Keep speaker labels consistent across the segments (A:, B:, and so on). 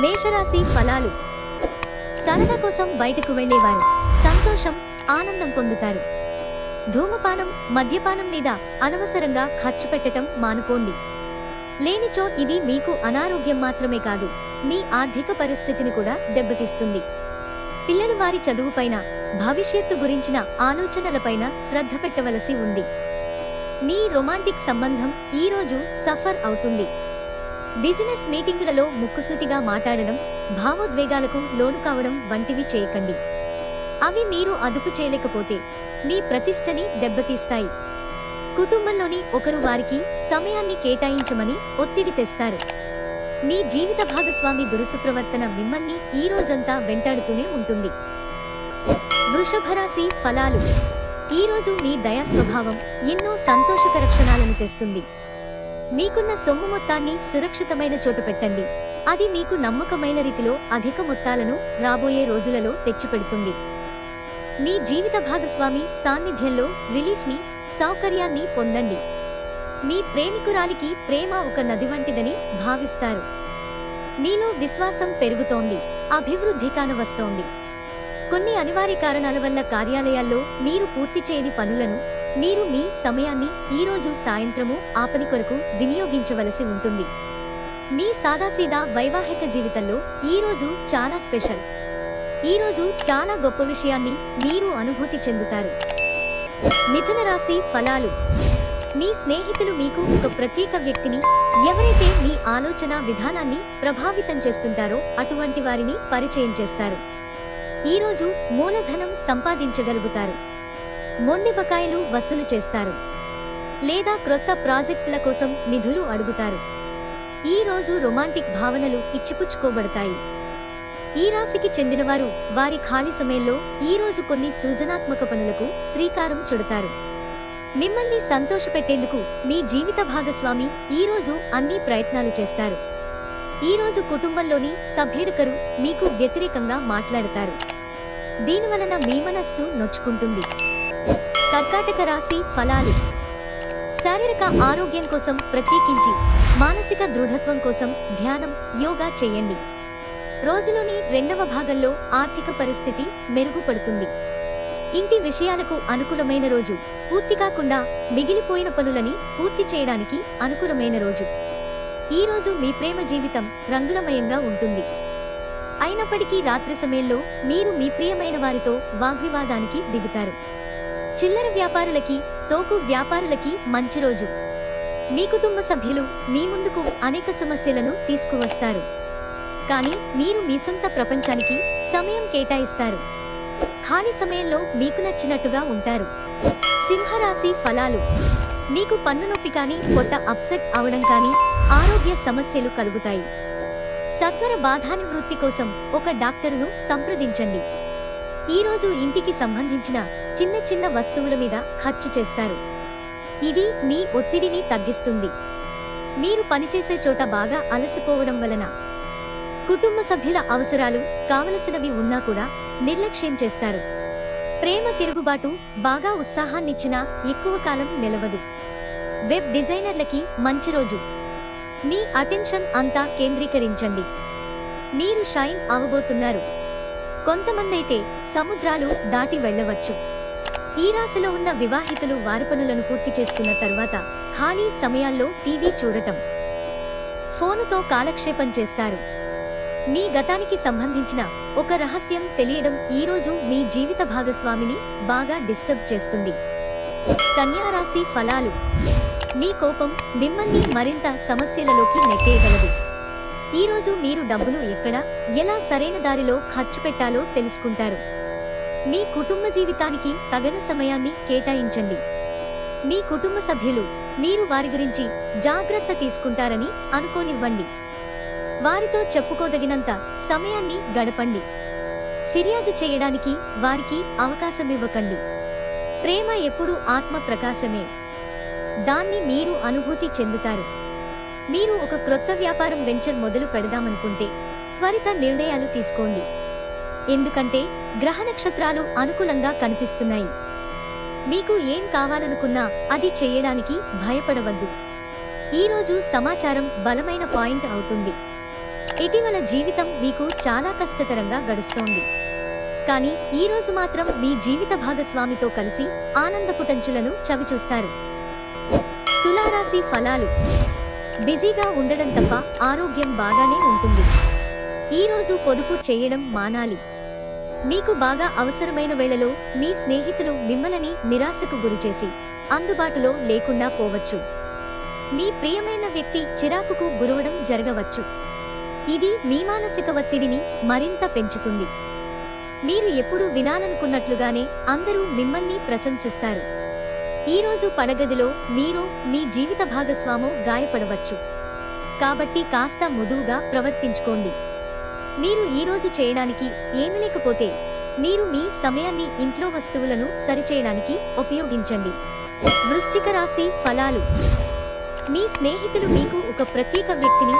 A: మేషరాశి ఫలాలు. సరదా కోసం బయటకు వెళ్లేవారు సంతోషం, ఆనందం పొందుతారు. ధూమపానం, మద్యపానం మీద అనవసరంగా ఖర్చు పెట్టడం మానుకోండి. లేనిచో ఇది మీకు అనారోగ్యం మాత్రమే కాదు, మీ ఆర్థిక పరిస్థితిని కూడా దెబ్బతీస్తుంది. పిల్లలు వారి చదువుపైన, భవిష్యత్తు గురించిన ఆలోచనలపైన శ్రద్ధ పెట్టవలసి ఉంది. మీ రొమాంటిక్ సంబంధం ఈరోజు సఫర్ అవుతుంది. బిజినెస్ మీటింగులలో ముక్కుసూటిగా మాట్లాడడం, భావోద్వేగాలకు లోను కావడం వంటివి చేయకండి. అవి మీరు అదుపు చేయలేకపోతే మీ ప్రతిష్టని దెబ్బతీస్తాయి. కుటుంబంలోని ఒకరు వారికి సమయాన్ని కేటాయించమని ఒత్తిడి తెస్తారు. మీ జీవిత భాగస్వామి దురుసు ప్రవర్తన మిమ్మల్ని ఈ రోజంతా వెంటాడుతూనే ఉంటుంది. వృషభరాశి ఫలాలు. ఈరోజు మీ దయా స్వభావం ఎన్నో సంతోషకర క్షణాలను తెస్తుంది. మీకున్న సొమ్ము మొత్తాన్ని సురక్షితమైన చోటు పెట్టండి. అది మీకు నమ్మకమైన రీతిలో అధిక మొత్తాలను రాబోయే రోజులలో తెచ్చిపెడుతుంది. మీ జీవిత భాగస్వామి సాన్నిధ్యంలో రిలీఫ్ని, సౌకర్యాన్ని పొందండి. మీ ప్రేమికురాలికి ప్రేమ ఒక నది వంటిదని భావిస్తారు. మీలో విశ్వాసం పెరుగుతోంది, అభివృద్ధి కానవస్తోంది. కొన్ని అనివార్య కారణాల వల్ల కార్యాలయాల్లో మీరు పూర్తి చేయని పనులను మీరు మీ సమయాన్ని ఈరోజు సాయంత్రము ఆ పని కొరకు వినియోగించవలసి ఉంటుంది. మీ సాదాసీదా వైవాహిక జీవితంలో ఈరోజు చాలా స్పెషల్. ఈరోజు చాలా గొప్ప విషయాన్ని మీరు అనుభూతి చెందుతారు. మిథున రాశి ఫలాలు. మీ స్నేహితులు మీకు ఒక ప్రత్యేక వ్యక్తిని, ఎవరైతే మీ ఆలోచన విధానాన్ని ప్రభావితం చేస్తుంటారో అటువంటి వారిని పరిచయం చేస్తారు. ఈరోజు మూలధనం సంపాదించగలుగుతారు. మొండి బకాయిలు వసూలు చేస్తారు. లేదా క్రొత్త ప్రాజెక్టుల కోసం నిధులు అడుగుతారు. ఈ రోజు రొమాంటిక్ భావనలు ఇచ్చిపుచ్చుకోబడతాయి. ఈ రాశికి చెందినవారు వారి ఖాళీ సమయంలో ఈరోజు కొన్ని సృజనాత్మక పనులకు శ్రీకారం చుడతారు. మిమ్మల్ని సంతోషపెట్టేందుకు మీ జీవిత భాగస్వామి ఈరోజు అన్ని ప్రయత్నాలు చేస్తారు. ఈరోజు కుటుంబంలోని సభ్యుడొకరు మీకు వ్యతిరేకంగా మాట్లాడతారు. దీనివలన మీ మనస్సు నొచ్చుకుంటుంది. కర్కాటక రాశి ఫలాలు. శారీరక ఆరోగ్యం కోసం ప్రత్యేకించి మానసిక దృఢత్వం కోసం ధ్యానం, యోగా చేయండి. రోజులోని రెండవ భాగంలో ఆర్థిక పరిస్థితి మెరుగుపడుతుంది. ఇంటి విషయాలకు అనుకూలమైన రోజు. పూర్తి కాకుండా మిగిలిపోయిన పనులని పూర్తి చేయడానికి అనుకూలమైన రోజు. ఈ రోజు మీ ప్రేమ జీవితం రంగులమయంగా ఉంటుంది. అయినప్పటికీ రాత్రి సమయంలో మీరు మీ ప్రియమైన వారితో వాగ్వివాదానికి దిగుతారు. చిల్లర వ్యాపారులకి, తోకు వ్యాపారులకి మంచి రోజు. మీ కుటుంబ సభ్యులు మీ ముందుకు అనేక సమస్యలను తీసుకువస్తారు. కానీ మీరు మీ సొంత ప్రపంచానికి సమయం కేటాయిస్తారు. ఖాళీ సమయంలో మీకు నచ్చినట్టుగా ఉంటారు. సింహరాశి ఫలాలు. మీకు పన్ను నొప్పి కానీ, పొట్ట అప్సెట్ అవడం కానీ, ఆరోగ్య సమస్యలు కలుగుతాయి. సత్వర బాధానివృత్తి కోసం ఒక డాక్టరును సంప్రదించండి. ఈరోజు ఇంటికి సంబంధించిన చిన్న చిన్న వస్తువుల మీద ఖర్చు చేస్తారు. ఇది మీ ఒత్తిడిని తగ్గిస్తుంది. మీరు పనిచేసే చోట బాగా అలసిపోవడం వలన కుటుంబ సభ్యుల అవసరాలు కావలసినవి ఉన్నా కూడా నిర్లక్ష్యం చేస్తారు. ప్రేమ తిరుగుబాటు బాగా ఉత్సాహాన్నిచ్చినా ఎక్కువ కాలం నిలవదు. వెబ్ డిజైనర్లకి మంచి రోజు. మీ అటెన్షన్ అంతా కేంద్రీకరించండి. మీరు షైన్ అవబోతున్నారు. కొంతమందైతే సముద్రాలు దాటి వెళ్ళవచ్చు. ఈ రాశిలో ఉన్న వివాహితులు వారి పనులను పూర్తి చేసుకున్న తర్వాత ఖాళీ సమయాల్లో టీవీ చూడటం, ఫోనుతో కాలక్షేపం చేస్తారు. మీ గతానికి సంబంధించిన ఒక రహస్యం తెలియడం ఈరోజు మీ జీవిత భాగస్వామిని బాగా డిస్టర్బ్ చేస్తుంది. కన్యా రాశి ఫలాలు. మీ కోపం మిమ్మల్ని మరింత సమస్యలలోకి నెట్టేయగలదు. ఈరోజు మీరు డబ్బును ఎక్కడ, ఎలా సరైన దారిలో ఖర్చు పెట్టాలో తెలుసుకుంటారు. మీ కుటుంబ జీవితానికి తగిన సమయాన్ని కేటాయించండి. మీ కుటుంబ సభ్యులు మీరు వారి గురించి జాగ్రత్త తీసుకుంటారని అనుకోనివ్వండి. వారితో చెప్పుకోదగినంత సమయాన్ని గడపండి. ఫిర్యాదు చేయడానికి వారికి అవకాశమివ్వకండి. ప్రేమ ఎప్పుడూ ఆత్మ ప్రకాశమే. దాన్ని మీరు అనుభూతి చెందుతారు. మీరు ఒక క్రొత్త వ్యాపారం వెంచర్ మొదలు పెడదామనుకుంటే త్వరిత నిర్ణయాలు తీసుకోండి. ఎందుకంటే గ్రహ నక్షత్రాలు అనుకూలంగా కనిపిస్తున్నాయి. మీకు ఏం కావాలనుకున్నా అది చేయడానికి భయపడవద్దు. ఈరోజు సమాచారం బలమైన పాయింట్ అవుతుంది. ఇటీవల జీవితం మీకు చాలా కష్టతరంగా గడుస్తోంది. కానీ ఈ రోజు మాత్రం మీ జీవిత భాగస్వామితో కలిసి ఆనందపుటంచులను చవిచూస్తారు. తులారాశి ఫలాలు. బిజీగా ఉండడం తప్ప ఆరోగ్యం బాగానే ఉంటుంది. ఈ రోజు పొదుపు చేయడం మానాలి. మీకు బాగా అవసరమైన వేళలో మీ స్నేహితులు మిమ్మల్ని నిరాశకు గురిచేసి అందుబాటులో లేకుండా పోవచ్చు. మీ ప్రియమైన వ్యక్తి చిరాకుకు గురవడం జరగవచ్చు. ఇది మీ మానసిక ఒత్తిడిని మరింత పెంచుతుంది. మీరు ఎప్పుడు వినాలనుకున్నట్లుగానే అందరూ మిమ్మల్ని ప్రశంసిస్తారు. ఈ రోజు పడగదిలో మీరు మీ జీవిత భాగస్వామో గాయపడవచ్చు. కాబట్టి కాస్త మృదువుగా ప్రవర్తించుకోండి. మీరు ఈ రోజు చేయడానికి ఏమీ లేకపోతే మీరు మీ సమయాన్ని ఇంట్లో వస్తువులను సరిచేయడానికి ఉపయోగించండి. వృశ్చిక రాశి ఫలాలు. మీ స్నేహితులు మీకు ఒక ప్రత్యేక వ్యక్తిని,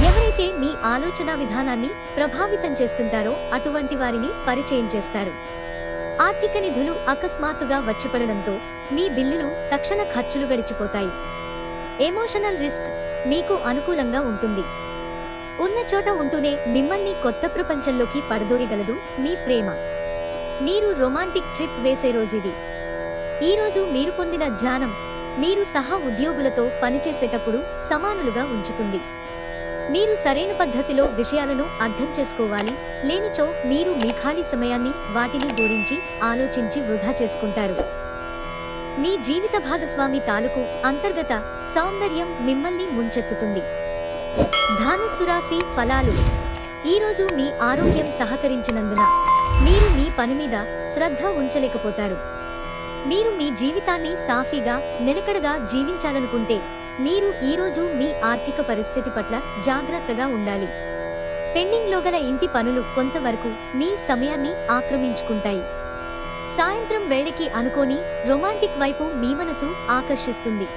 A: ఎవరైతే మీ ఆలోచన విధానాన్ని ప్రభావితం చేస్తుంటారో అటువంటి వారిని పరిచయం చేస్తారు. ఆర్థిక నిధులు అకస్మాత్తుగా వచ్చిపడడంతో మీ బిల్లులు తక్షణ ఖర్చులు గడిచిపోతాయి. ఎమోషనల్ రిస్క్ మీకు అనుకూలంగా ఉంటుంది. ఉన్న చోట ఉంటూనే మిమ్మల్ని కొత్త ప్రపంచంలోకి పడదోయగలదు మీ ప్రేమ. మీరు రొమాంటిక్ ట్రిప్ వేసే రోజుది. ఈ రోజు మీరు పొందిన జ్ఞానం మీరు సహా ఉద్యోగులతో పనిచేసేటప్పుడు సమానులుగా ఉంచుతుంది. మీరు సరైన పద్ధతిలో విషయాలను అర్థం చేసుకోవాలి. లేనిచో మీరు మీ ఖాళీ సమయాన్ని వాటిని గురించి ఆలోచించి వృధా చేసుకుంటారు. మీ జీవిత భాగస్వామి తాలూకు అంతర్గత సౌందర్యం మిమ్మల్ని ముంచెత్తుతుంది. ధనుస్సు రాశి ఫలాలు. ఈ రోజు మీ ఆరోగ్యం సహకరించినందున మీరు మీ పని మీద శ్రద్ధ ఉంచలేకపోతారు. మీరు మీ జీవితాన్ని సాఫీగా నిలకడగా జీవించాలనుకుంటే మీరు ఈ రోజు మీ ఆర్థిక పరిస్థితి పట్ల జాగ్రత్తగా ఉండాలి. పెండింగ్లో గల ఇంటి పనులు కొంతవరకు మీ సమయాన్ని ఆక్రమించుకుంటాయి. సాయంత్రం వేళకి అనుకోని రొమాంటిక్ వైపు మీ మనసు ఆకర్షిస్తుంది.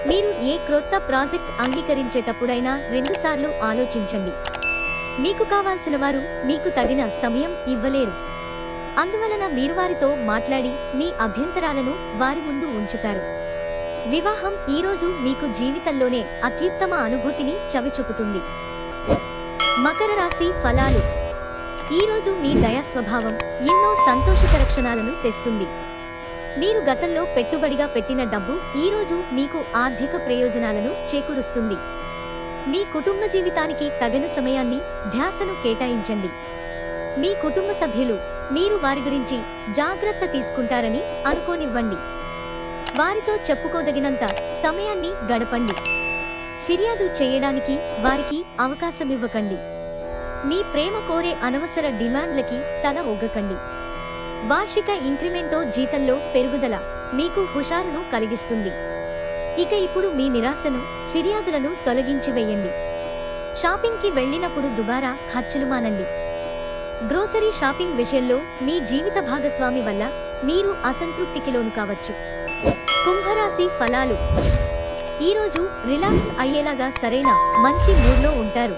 A: మీరు ఏ క్రొత్త ప్రాజెక్ట్ అంగీకరించేటప్పుడైనా 2 సార్లు ఆలోచించండి. మీకు కావాల్సిన వారు మీకు తగిన సమయం ఇవ్వలేరు. అందువలన మీరు వారితో మాట్లాడి మీ అభ్యంతరాలను వారి ముందు ఉంచుతారు. వివాహం ఈ రోజు మీకు జీవితంలోనే అత్యుత్తమ అనుభూతిని చవిచూపుతుంది. మకర రాశి ఫలాలు. ఈ రోజు మీ దయా స్వభావం ఎన్నో సంతోషకర క్షణాలను తెస్తుంది. మీరు గతంలో పెట్టుబడిగా పెట్టిన డబ్బు ఈ రోజు మీకు ఆర్థిక ప్రయోజనాలను చేకూరుస్తుంది. మీ కుటుంబ జీవితానికి తగిన సమయాన్ని ధ్యాసను కేటాయించండి. మీ కుటుంబ సభ్యులు మీరు వారి గురించి జాగ్రత్త తీసుకుంటారని అనుకోనివ్వండి. వారితో చెప్పుకోదగినంత సమయాన్ని గడపండి. ఫిర్యాదు చేయడానికి వారికి అవకాశమివ్వకండి. మీ ప్రేమ కోరే అనవసర డిమాండ్లకి తల ఒగ్గకండి. వార్షిక ఇంక్రిమెంటో జీతంలో పెరుగుదల మీకు హుషారును కలిగిస్తుంది. ఇక ఇప్పుడు మీ నిరాశను ఫిర్యాదులను తొలగించి వేయండి. షాపింగ్కి వెళ్ళినప్పుడు దుబారా ఖర్చులు మానండి. గ్రోసరీ షాపింగ్ విషయంలో మీ జీవిత భాగస్వామి వల్ల మీరు అసంతృప్తికి లోను కావచ్చు. కుంభరాశి ఫలాలు. ఈరోజు రిలాక్స్ అయ్యేలాగా సరైన మంచి మూడ్లో ఉంటారు.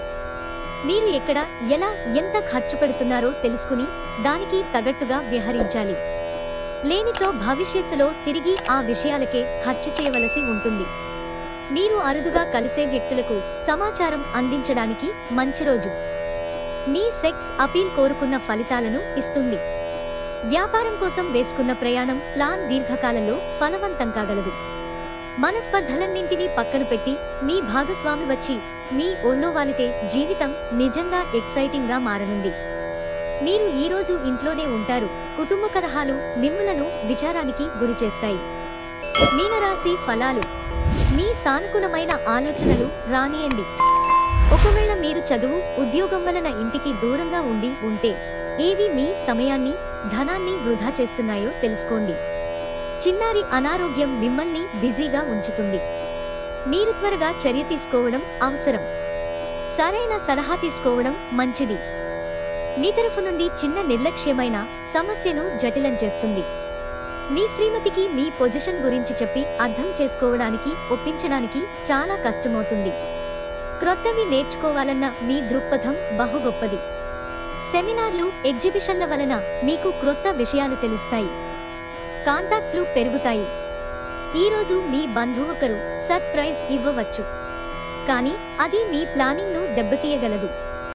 A: మీరు ఎక్కడ ఎలా ఎంత ఖర్చు పెడుతున్నారో తెలుసుకుని దానికి తగట్టుగా వ్యవహరించాలి. లేనిచో భవిష్యత్తులో తిరిగి ఆ విషయాలకే ఖర్చు చేయవలసి ఉంటుంది. మీరు అరుదుగా కలిసే వ్యక్తులకు సమాచారం అందించడానికి మంచి రోజు. మీ సెక్స్ అపీల్ కోరుకున్న ఫలితాలను ఇస్తుంది. వ్యాపారం కోసం వేసుకున్న ప్రయాణం ప్లాన్ దీర్ఘకాలంలో ఫలవంతం కాగలదు. మనస్పర్ధలన్నింటినీ పక్కన పెట్టి మీ భాగస్వామి వచ్చి మీ ఒళ్ళో వాలితే జీవితం నిజంగా ఎక్సైటింగ్ గా మారనుంది. మీరు ఈ రోజు ఇంట్లోనే ఉంటారు. కుటుంబ కలహాలు మిమ్ములను విచారానికి గురిచేస్తాయి. మీనరాశి ఫలాలు. మీ సానుకూలమైన ఆలోచనలు రానియండి. ఒకవేళ మీరు చదువు ఉద్యోగం వలన ఇంటికి దూరంగా ఉంటే ఏవి మీ సమయాన్ని ధనాన్ని వృధా చేస్తున్నాయో తెలుసుకోండి. చిన్నారి అనారోగ్యం మిమ్మల్ని బిజీగా ఉంచుతుంది. మీరు త్వరగా చర్య తీసుకోవడం అవసరం. సరైన సలహా తీసుకోవడం మంచిది. మీ తరఫు నుండి చిన్న నిర్లక్ష్యమైన సమస్యను జటిలం చేస్తుంది. మీ శ్రీమతికి మీ పొజిషన్ గురించి చెప్పి అర్థం చేసుకోవడానికి ఒప్పించడానికి చాలా కష్టమవుతుంది. క్రొత్తవి నేర్చుకోవాలన్న మీ దృక్పథం బహు గొప్పది. సెమినార్లు ఎగ్జిబిషన్ల వలన మీకు క్రొత్త విషయాలు తెలుస్తాయి. కాంటాక్ట్లు పెరుగుతాయి. ఈరోజు మీ బంధువు ఒకరు సర్ప్రైజ్ ఇవ్వవచ్చు, కానీ అది మీ ప్లానింగ్ను దెబ్బతీయగలదు.